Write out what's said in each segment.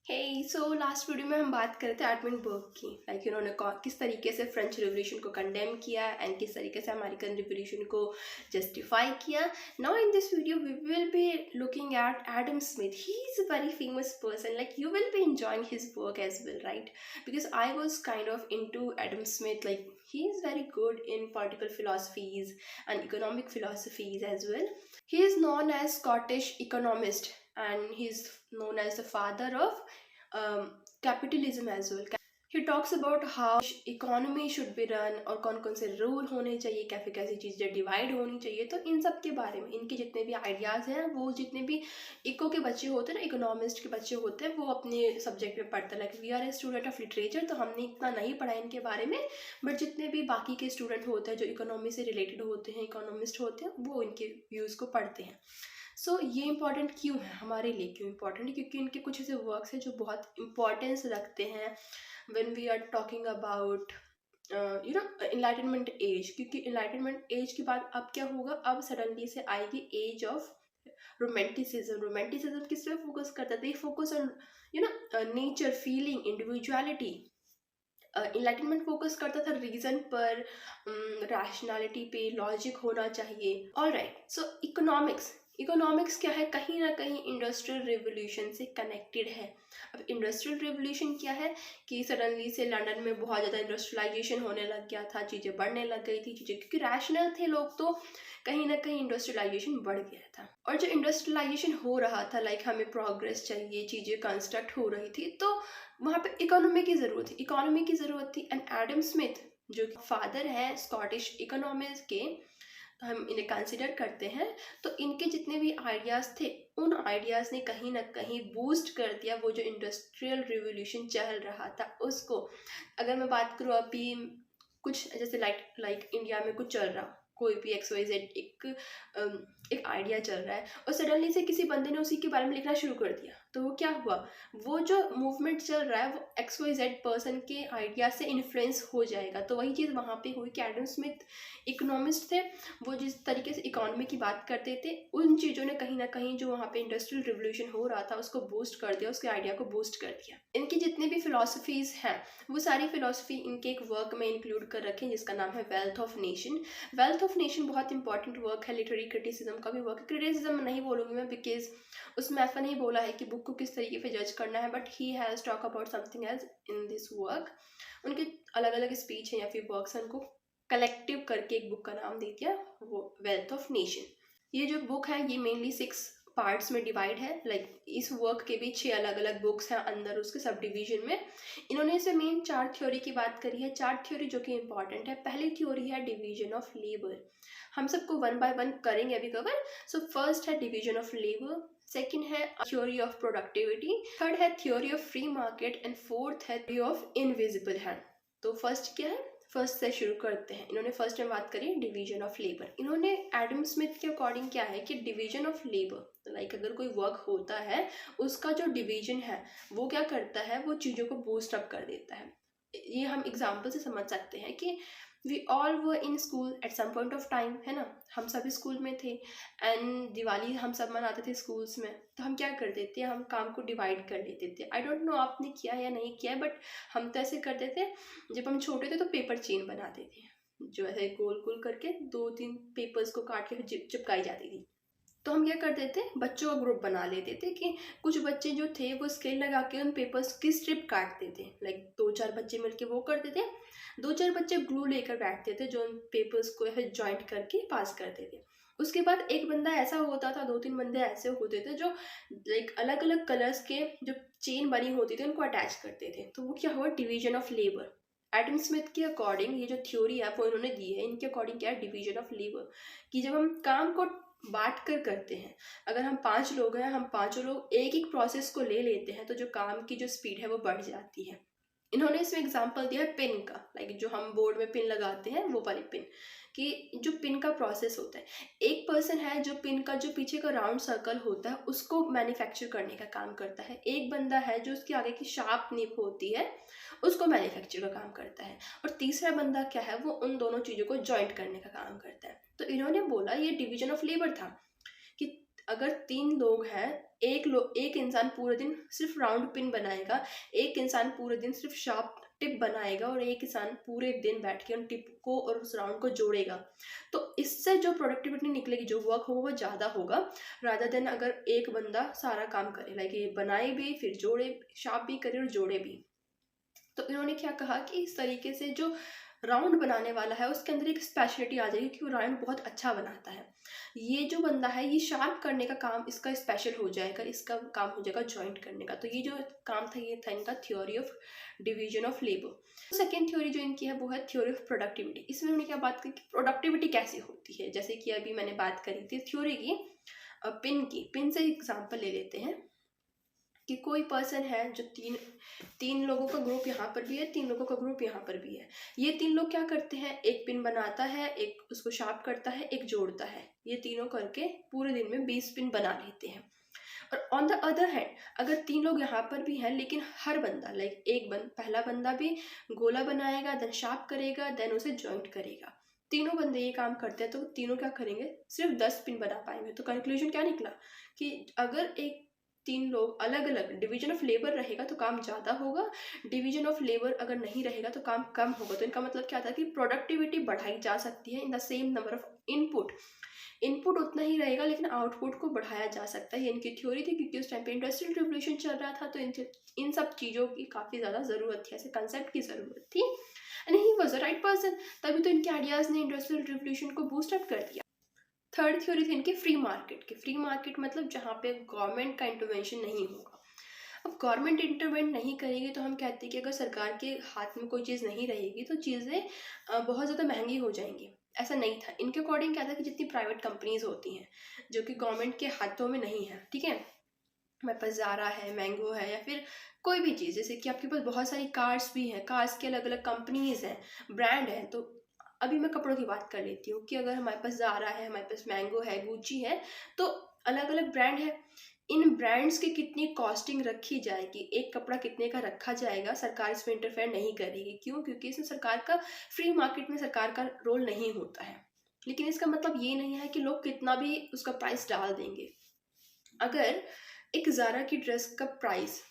So last video में हम बात कर रहे थे एडमंड बर्ग की। उन्होंने किस तरीके से फ्रेंच रिवॉल्यूशन को कंडेम किया एंड किस तरीके से अमेरिकन रिवॉल्यूशन को जस्टिफाई किया। Now in this video we will be looking at Adam Smith. He is a very famous person, like you will be enjoying his work as well, right? Because I was kind of into Adam Smith. Like, he is very good in political philosophies and economic philosophies as well. He is known as Scottish economist, and he's known as the father of capitalism as well. He talks about how economy should be run और कौन कौन से rule होने चाहिए, कैसे कैसी चीज़ें divide होनी चाहिए। तो इन सब के बारे में इनके जितने भी आइडियाज़ हैं, वो जितने भी इको के बच्चे होते हैं ना, इकोनॉमिस्ट के बच्चे होते हैं, वो अपने सब्जेक्ट में पढ़ते हैं। Like we are a student of literature, तो हमने इतना नहीं पढ़ा इनके बारे में, बट जितने भी बाकी के स्टूडेंट होते हैं जो इकोनॉमी से रिलेटेड होते हैं, इकोनॉमिस्ट होते हैं, वो इनके व्यूज़ को पढ़ते हैं। ये इम्पॉर्टेंट क्यों है हमारे लिए? क्यों इम्पॉर्टेंट है? क्योंकि इनके कुछ ऐसे वर्क्स हैं जो बहुत इम्पोर्टेंस रखते हैं when we are talking about enlightenment age. क्योंकि इनलाइटनमेंट एज के बाद अब क्या होगा? अब सडनली से आएगी एज ऑफ रोमांटिसिज्म। रोमांटिसिज्म किस पे फोकस करता है? They focus on nature, feeling, individuality. Enlightenment focus करता था रीजन पर, रैशनैलिटी पे, लॉजिक होना चाहिए। ऑल राइट, सो इकोनॉमिक्स क्या है? कहीं ना कहीं इंडस्ट्रियल रिवोल्यूशन से कनेक्टेड है। अब इंडस्ट्रियल रिवोल्यूशन क्या है कि सडनली से लंदन में बहुत ज़्यादा इंडस्ट्रियलाइजेशन होने लग गया था, चीज़ें बढ़ने लग गई थी, चीज़ें क्योंकि रैशनल थे लोग, तो कहीं ना कहीं इंडस्ट्रियलाइजेशन बढ़ गया था। और जो इंडस्ट्रियलाइजेशन हो रहा था, लाइक हमें प्रोग्रेस चाहिए, चीज़ें कंस्ट्रक्ट हो रही थी, तो वहाँ पे इकोनॉमी की ज़रूरत थी। एंड एडम स्मिथ जो फादर है स्कॉटिश इकोनॉमिक्स के, हम इन्हें कंसिडर करते हैं, तो इनके जितने भी आइडियाज़ थे, उन आइडियाज़ ने कहीं ना कहीं बूस्ट कर दिया वो जो इंडस्ट्रियल रिवोल्यूशन चल रहा था उसको। अगर मैं बात करूँ अभी कुछ जैसे लाइक इंडिया में कुछ चल रहा, कोई भी XYZ एक आइडिया चल रहा है और सडनली से किसी बंदे ने उसी के बारे में लिखना शुरू कर दिया, तो वो क्या हुआ? वो जो मूवमेंट चल रहा है वो XYZ पर्सन के आइडिया से इन्फ्लुएंस हो जाएगा। तो वही चीज़ वहाँ पे हुई कि एडम स्मिथ इकोनॉमिस्ट थे, वो जिस तरीके से इकोनॉमी की बात करते थे, उन चीज़ों ने कहीं ना कहीं जो वहाँ पे इंडस्ट्रियल रिवोल्यूशन हो रहा था उसको बूस्ट कर दिया, उसके आइडिया को बूस्ट कर दिया। इनकी जितने भी फिलोसफीज़ हैं वो सारी फिलोसफी इनके एक वर्क में इंक्लूड कर रखे हैं जिसका नाम है wealth of nation. Wealth of nation बहुत इंपॉर्टेंट वर्क है, लिटरेरी क्रिटिसिज्म का भी वर्क है। क्रिटिसिज्म नहीं बोलूँगी मैं, बिकॉज उसमें ऐसा नहीं बोला है कि बुक को किस तरीके से जज करना है, but he has talk about something else in this work. उनके अलग अलग स्पीच हैं या फिर वर्क्स हैं, उनको कलेक्टिव करके एक बुक का नाम दे दिया, वो वेल्थ ऑफ नेशन। ये जो बुक है ये मेनली 6 पार्ट्स में डिवाइड है। लाइक इस वर्क के भी 6 अलग अलग बुक्स हैं अंदर उसके सब डिवीजन में। इन्होंने इसे मेन 4 थ्योरी की बात करी है, 4 थ्योरी जो कि इंपॉर्टेंट है। पहली थ्योरी है डिवीजन ऑफ लेबर, हम सबको वन बाय वन करेंगे अभी कवर। सो फर्स्ट है डिवीजन ऑफ लेबर, सेकेंड है थ्योरी ऑफ प्रोडक्टिविटी, थर्ड है theory of free market and fourth है थ्योरी ऑफ इनविजिबल हैंड। तो फर्स्ट क्या है? फर्स्ट से शुरू करते हैं। इन्होंने फर्स्ट में बात करी डिवीजन ऑफ लेबर। इन्होंने एडम स्मिथ के अकॉर्डिंग क्या है कि डिवीजन ऑफ लेबर, लाइक अगर कोई वर्क होता है उसका जो डिवीजन है वो क्या करता है, वो चीज़ों को बूस्ट अप कर देता है। ये हम एग्जाम्पल से समझ सकते हैं कि we all were in school at some point of time, है ना? हम सभी स्कूल में थे एंड दिवाली हम सब मनाते थे स्कूल्स में। तो हम क्या करते थे, हम काम को डिवाइड कर लेते थे। आई डोंट नो आपने किया या नहीं किया, बट हम तो ऐसे करते थे। जब हम छोटे थे तो पेपर चेन बनाते थे, जो ऐसे गोल गोल करके 2-3 पेपर्स को काट के चिपकाई जाती थी। तो हम क्या करते थे, बच्चों का ग्रुप बना लेते थे कि कुछ बच्चे जो थे वो स्केल लगा के उन पेपर्स की स्ट्रिप काटते थे। लाइक 2-4 बच्चे मिलके वो करते थे, 2-4 बच्चे ग्लू लेकर बैठते थे जो उन पेपर्स को ऐसे जॉइंट करके पास करते थे। उसके बाद एक बंदा ऐसा होता था, 2-3 बंदे ऐसे होते थे जो लाइक अलग अलग कलर्स के जो चेन बनी होती थी उनको अटैच करते थे। तो वो क्या हुआ? Division of labour. Adam Smith के अकॉर्डिंग ये जो थ्योरी है वो इन्होंने दी है, इनके अकॉर्डिंग क्या है? डिवीजन ऑफ लेबर, कि जब हम काम को बांट कर करते हैं, अगर हम 5 लोग हैं, हम पांचों लोग एक एक प्रोसेस को ले लेते हैं, तो जो काम की जो स्पीड है वो बढ़ जाती है। इन्होंने इसमें एग्जांपल दिया है पिन का, लाइक जो हम बोर्ड में पिन लगाते हैं वो वाली पिन, कि जो पिन का प्रोसेस होता है, एक पर्सन है जो पिन का जो पीछे का राउंड सर्कल होता है उसको मैन्युफैक्चर करने का काम करता है, एक बंदा है जो उसके आगे की शार्प निप होती है उसको मैन्युफैक्चर का काम करता है, और तीसरा बंदा क्या है, वो उन दोनों चीज़ों को जॉइंट करने का काम करता है। तो इन्होंने बोला ये डिवीजन ऑफ लेबर था कि अगर 3 लोग हैं, एक इंसान पूरे दिन सिर्फ राउंड पिन बनाएगा, एक इंसान पूरे दिन सिर्फ शार्प टिप बनाएगा और एक इंसान पूरे दिन बैठ के उन टिप को और उस राउंड को जोड़ेगा, तो इससे जो प्रोडक्टिविटी निकलेगी, जो वर्क होगा वो ज़्यादा होगा रादर देन अगर एक बंदा सारा काम करे, लाइक ये बनाए भी फिर जोड़े, शार्प भी करे और जोड़े भी। तो इन्होंने क्या कहा कि इस तरीके से जो राउंड बनाने वाला है उसके अंदर एक स्पेशलिटी आ जाएगी कि वो राउंड बहुत अच्छा बनाता है। ये जो बंदा है ये शार्प करने का काम इसका स्पेशल हो जाएगा, इसका काम हो जाएगा जॉइंट करने का। तो ये जो काम था ये था इनका theory of division of labour. Second theory जो इनकी है वो है थ्योरी ऑफ प्रोडक्टिविटी। इसमें उन्होंने क्या बात की कि प्रोडक्टिविटी कैसे होती है, जैसे कि अभी मैंने बात करी थी थ्योरी की पिन से एग्जाम्पल ले लेते हैं कि कोई पर्सन है जो तीन लोगों का ग्रुप यहाँ पर भी है, 3 लोगों का ग्रुप यहाँ पर भी है। ये 3 लोग क्या करते हैं, एक पिन बनाता है, एक उसको शार्प करता है, एक जोड़ता है। ये तीनों करके पूरे दिन में 20 पिन बना लेते हैं। और ऑन द अदर हैंड अगर 3 लोग यहाँ पर भी हैं लेकिन हर बंदा लाइक पहला बंदा भी गोला बनाएगा, देन शार्प करेगा, देन उसे जॉइंट करेगा। तीनों बंदे ये काम करते हैं तो तीनों क्या करेंगे, सिर्फ 10 पिन बना पाएंगे। तो कंक्लूजन क्या निकला कि अगर 3 लोग अलग अलग डिवीजन ऑफ लेबर रहेगा तो काम ज़्यादा होगा, डिवीजन ऑफ लेबर अगर नहीं रहेगा तो काम कम होगा। तो इनका मतलब क्या था कि प्रोडक्टिविटी बढ़ाई जा सकती है in the same number of input उतना ही रहेगा लेकिन आउटपुट को बढ़ाया जा सकता है। ये इनकी थ्योरी थी क्योंकि उस टाइम पे इंडस्ट्रियल रिवोल्यूशन चल रहा था, तो इन सब चीज़ों की काफ़ी ज़्यादा ज़रूरत थी, ऐसे कंसेप्ट की ज़रूरत थी and he was the right person. तभी तो इनके आइडियाज़ ने इंडस्ट्रियल रिवोल्यूशन को बूस्ट अप कर दिया। थर्ड थ्योरी थी इनकी फ्री मार्केट की। फ्री मार्केट मतलब जहाँ पे गवर्नमेंट का इंटरवेंशन नहीं होगा। अब गवर्नमेंट इंटरवेंट नहीं करेगी तो हम कहते हैं कि अगर सरकार के हाथ में कोई चीज़ नहीं रहेगी तो चीज़ें बहुत ज़्यादा महंगी हो जाएंगी। ऐसा नहीं था। इनके अकॉर्डिंग क्या था कि जितनी प्राइवेट कंपनीज होती हैं जो कि गवर्नमेंट के हाथों में नहीं है, ठीक है, हमारे पास ज़ारा है, मैंगो है, या फिर कोई भी चीज़, जैसे कि आपके पास बहुत सारी कार्स भी हैं, कार्स की अलग अलग कंपनीज हैं, ब्रांड हैं। तो अभी मैं कपड़ों की बात कर लेती हूँ कि अगर हमारे पास ज़ारा है, हमारे पास मैंगो है, गुची है, तो अलग अलग ब्रांड है। इन ब्रांड्स की कितनी कॉस्टिंग रखी जाएगी, एक कपड़ा कितने का रखा जाएगा, सरकार इसमें इंटरफेयर नहीं करेगी। क्यों? क्योंकि इसमें सरकार का, फ्री मार्केट में सरकार का रोल नहीं होता है। लेकिन इसका मतलब ये नहीं है कि लोग कितना भी उसका प्राइस डाल देंगे। अगर एक ज़ारा की ड्रेस का प्राइस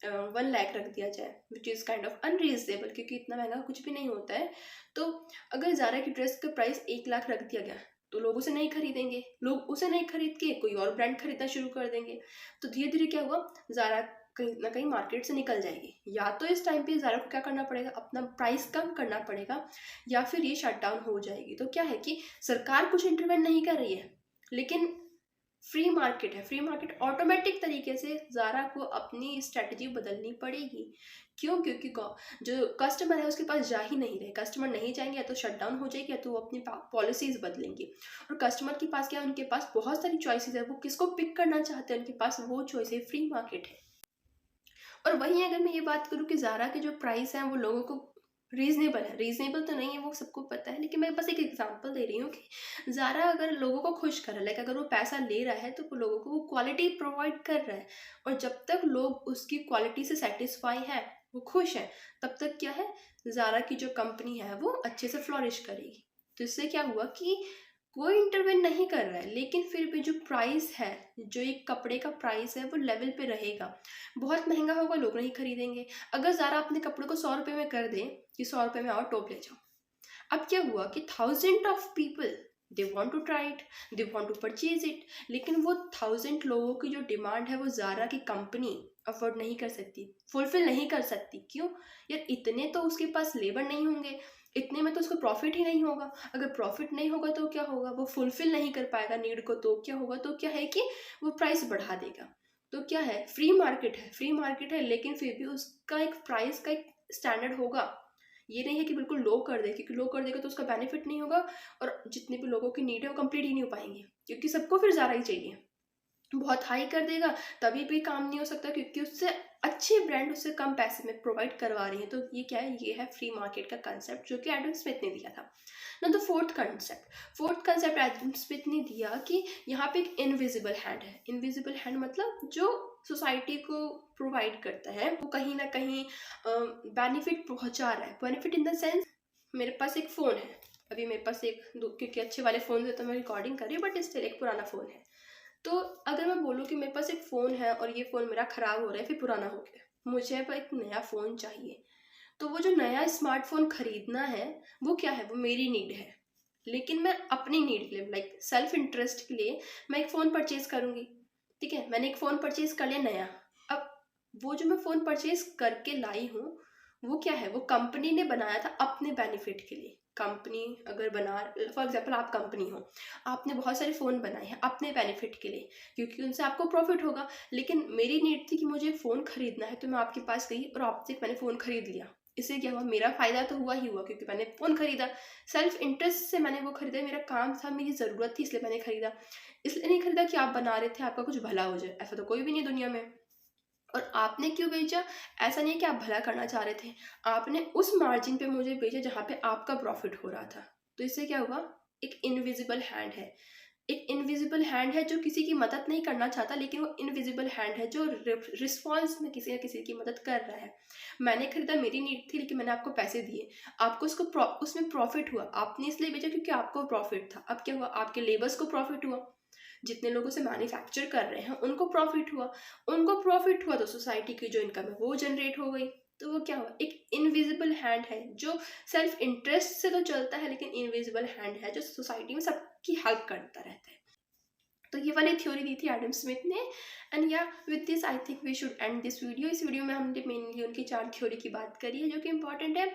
1 लाख रख दिया जाए, which is kind of unreasonable, क्योंकि इतना महंगा कुछ भी नहीं होता है। तो अगर ज़ारा की ड्रेस का प्राइस 1 लाख रख दिया गया तो लोग उसे नहीं खरीदेंगे, लोग उसे नहीं खरीद के कोई और ब्रांड खरीदना शुरू कर देंगे। तो धीरे धीरे क्या हुआ, ज़ारा कहीं ना कहीं मार्केट से निकल जाएगी। या तो इस टाइम पे ज़ारा को क्या करना पड़ेगा, अपना प्राइस कम करना पड़ेगा, या फिर ये शट डाउन हो जाएगी। तो क्या है कि सरकार कुछ इंटरवेंट नहीं कर रही है, लेकिन फ्री मार्केट है। फ्री मार्केट ऑटोमेटिक तरीके से ज़ारा को अपनी स्ट्रेटजी बदलनी पड़ेगी। क्यों? क्योंकि जो कस्टमर है उसके पास जा ही नहीं रहे, कस्टमर नहीं जाएंगे, या तो शट डाउन हो जाएगी या तो वो अपनी पॉलिसीज बदलेंगे। और कस्टमर के पास क्या है, उनके पास बहुत सारी चॉइसेस है, वो किसको पिक करना चाहते हैं, उनके पास वो चॉइस है, फ्री मार्केट है। और वहीं अगर मैं ये बात करूँ कि ज़ारा के जो प्राइस हैं वो लोगों को रीजनेबल है, रीजनेबल तो नहीं है वो सबको पता है, लेकिन मैं बस एक एग्जांपल दे रही हूँ कि ज़ारा अगर लोगों को खुश कर रहा है, लाइक अगर वो पैसा ले रहा है तो वो लोगों को वो क्वालिटी प्रोवाइड कर रहा है, और जब तक लोग उसकी क्वालिटी से सेटिस्फाई है, वो खुश है, तब तक क्या है, ज़ारा की जो कंपनी है वो अच्छे से फ्लॉरिश करेगी। तो इससे क्या हुआ कि कोई इंटरवेन नहीं कर रहा है, लेकिन फिर भी जो प्राइस है, जो एक कपड़े का प्राइस है वो लेवल पे रहेगा। बहुत महंगा होगा, लोग नहीं खरीदेंगे। अगर ज़ारा अपने कपड़े को 100 रुपये में कर दे कि 100 रुपये में और टॉप ले जाओ, अब क्या हुआ कि 1000 of people they want to try it, they want to purchase it, लेकिन वो 1000 लोगों की जो डिमांड है वो ज़ारा की कंपनी अफोर्ड नहीं कर सकती, फुलफिल नहीं कर सकती। क्यों? यार इतने तो उसके पास लेबर नहीं होंगे, इतने में तो उसको प्रॉफिट ही नहीं होगा। अगर प्रॉफिट नहीं होगा तो क्या होगा, वो फुलफिल नहीं कर पाएगा नीड को, तो क्या होगा, तो क्या है कि वो प्राइस बढ़ा देगा। तो क्या है, फ्री मार्केट है, फ्री मार्केट है, लेकिन फिर भी उसका एक प्राइस का एक स्टैंडर्ड होगा। ये नहीं है कि बिल्कुल लो कर दे, क्योंकि लो कर देगा तो उसका बेनिफिट नहीं होगा और जितने भी लोगों की नीड है वो कंप्लीट ही नहीं हो पाएंगे, क्योंकि सबको फिर ज़्यादा ही चाहिए। बहुत हाई कर देगा तभी भी काम नहीं हो सकता, क्योंकि उससे अच्छे ब्रांड उससे कम पैसे में प्रोवाइड करवा रही हैं। तो ये क्या है, ये है फ्री मार्केट का कंसेप्ट जो कि एडम स्मिथ ने दिया था ना। तो फोर्थ कंसेप्ट एडम स्मिथ ने दिया कि यहाँ पे एक इनविजिबल हैंड है। इनविजिबल हैंड मतलब जो सोसाइटी को प्रोवाइड करता है, वो कहीं ना कहीं बेनिफिट पहुँचा रहा है। बेनिफिट इन द सेंस, मेरे पास एक फ़ोन है, अभी मेरे पास एक क्योंकि अच्छे वाले फ़ोन है तो मैं रिकॉर्डिंग कर रही हूँ, बट स्टिल एक पुराना फ़ोन है। तो अगर मैं बोलूँ कि मेरे पास एक फ़ोन है और ये फ़ोन मेरा ख़राब हो रहा है, फिर पुराना हो गया, मुझे अब एक नया फ़ोन चाहिए, तो वो जो नया स्मार्टफ़ोन खरीदना है, वो क्या है? वो मेरी नीड है। लेकिन मैं अपनी नीड के लिए, लाइक सेल्फ इंटरेस्ट के लिए मैं एक फ़ोन परचेज़ करूँगी, ठीक है? मैंने एक फ़ोन परचेज़ कर लिया नया। अब वो जो मैं फ़ोन परचेज़ करके लाई हूँ, वो क्या है? वो कंपनी ने बनाया था अपने बेनिफिट के लिए। कंपनी अगर बना, फॉर एग्ज़ाम्पल आप कंपनी हो, आपने बहुत सारे फ़ोन बनाए हैं अपने बेनिफिट के लिए, क्योंकि उनसे आपको प्रॉफ़िट होगा। लेकिन मेरी नीड थी कि मुझे फ़ोन खरीदना है, तो मैं आपके पास गई और आपसे मैंने फ़ोन खरीद लिया। इससे क्या हुआ? मेरा फ़ायदा तो हुआ ही हुआ, क्योंकि मैंने फ़ोन खरीदा। सेल्फ इंटरेस्ट से मैंने वो खरीदा, मेरा काम था, मेरी ज़रूरत थी, इसलिए मैंने खरीदा। इसलिए नहीं खरीदा कि आप बना रहे थे आपका कुछ भला हो जाए, ऐसा तो कोई भी नहीं दुनिया में। और आपने क्यों बेचा? ऐसा नहीं है कि आप भला करना चाह रहे थे, आपने उस मार्जिन पे मुझे बेचा जहाँ पे आपका प्रॉफिट हो रहा था। तो इससे क्या हुआ? एक इनविजिबल हैंड है, एक इनविजिबल हैंड है जो किसी की मदद नहीं करना चाहता, लेकिन वो इनविजिबल हैंड है जो रिस्पॉन्स में किसी ना किसी की मदद कर रहा है। मैंने खरीदा, मेरी नीड थी, लेकिन मैंने आपको पैसे दिए, आपको उसमें प्रॉफिट हुआ, आपने इसलिए बेचा क्योंकि आपको प्रॉफिट था। अब क्या हुआ? आपके लेबर्स को प्रॉफिट हुआ, जितने लोगों से मैन्युफैक्चर कर रहे हैं उनको प्रॉफिट हुआ, उनको प्रॉफिट हुआ तो सोसाइटी की जो इनकम है वो जनरेट हो गई। तो वो क्या हुआ? एक इनविजिबल हैंड है जो सेल्फ इंटरेस्ट से तो चलता है, लेकिन इनविजिबल हैंड है जो सोसाइटी में सबकी हेल्प करता रहता है। तो ये वाली थ्योरी दी थी एडम स्मिथ ने। And yeah with this I think we should end this video. इस वीडियो में हमने मेनली उनकी 4 थ्योरी की बात करी है जो कि इंपॉर्टेंट है।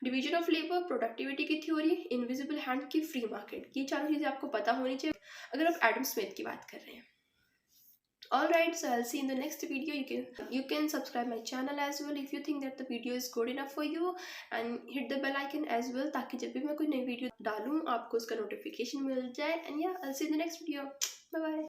डिवीजन ऑफ लेबर, प्रोडक्टिविटी की थ्योरी, इनविजिबल हैंड की, फ्री मार्केट, ये चारों चीज़ें आपको पता होनी चाहिए अगर आप एडम स्मिथ की बात कर रहे हैं। Alright, so I'll see you in the next video. You can subscribe my channel as well if you think that the video is good enough for you, and hit the bell icon as well ताकि जब भी मैं कोई नई video डालूँ आपको उसका notification मिल जाए। And yeah, I'll see you in the next video. Bye bye.